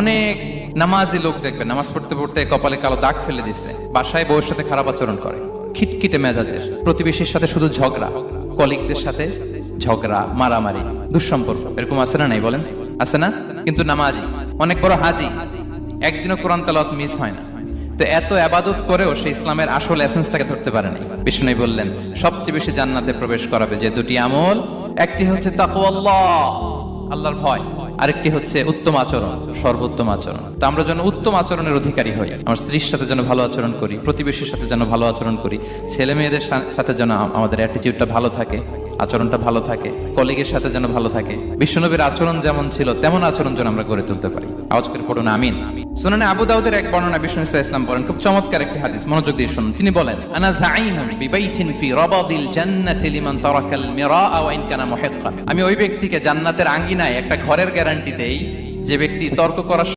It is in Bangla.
অনেক নামাজি লোক দেখবেন নামাজ পড়তে পড়তে কপালে কালো দাগ ফেলে দিচ্ছে, বাসায় বউয়ের সাথে খারাপ আচরণ করে, খিটখিটে মেজাজের, প্রতিবেশীর সাথে শুধু ঝগড়া, কলিগদের সাথে ঝগড়া, মারামারি, দুঃসম্পর্ক, এরকম আছে না? নাই বলেন, আছে না? কিন্তু নামাজি, অনেক বড় হাজি, একদিনও কোরআন তেলাওয়াত মিস হয় না। তো এত আবাদত করেও সে ইসলামের আসল এসেন্সটাকে ধরতে পারেনি। বিষ্ণু বললেন সবচেয়ে বেশি জান্নাতে প্রবেশ করাবে যে দুটি আমল, একটি হচ্ছে তাকওয়াল্লাহ, আল্লাহর ভয়, আরেকটি হচ্ছে উত্তম আচরণ, সর্বোত্তম আচরণ। তো আমরা যেন উত্তম আচরণের অধিকারী হই, আমার স্ত্রীর সাথে যেন ভালো আচরণ করি, প্রতিবেশীর সাথে যেন ভালো আচরণ করি, ছেলে মেয়েদের সাথে যেন আমাদের অ্যাটিটিউডটা ভালো থাকে, আচরণটা ভালো থাকে, কলিগের সাথে যেন ভালো থাকে। বিশ্বনবীর আচরণ যেমন ছিল তেমন আচরণ যেন আমরা গড়ে তুলতে পারি। আওয়াজ করে পড়ুন আমিন। সুনানে আবু দাউদের এক বর্ণনা বিষ্ণু ইসলাম বলেন, খুব চমৎকার একটি হাদিস, মনোযোগ দিয়ে শুনুন। তিনি বলেন, আনা যাইনুন বিবাইতিন ফি রাবাদিল জান্নাতি লিমান তারাকাল মিরাআ ওয়া ইন কানা মুহিক্কান। আমি ওই ব্যক্তিকে জান্নাতের আঙ্গিনায় একটা ঘরের গ্যারান্টি দেই যে ব্যক্তি তর্ক করার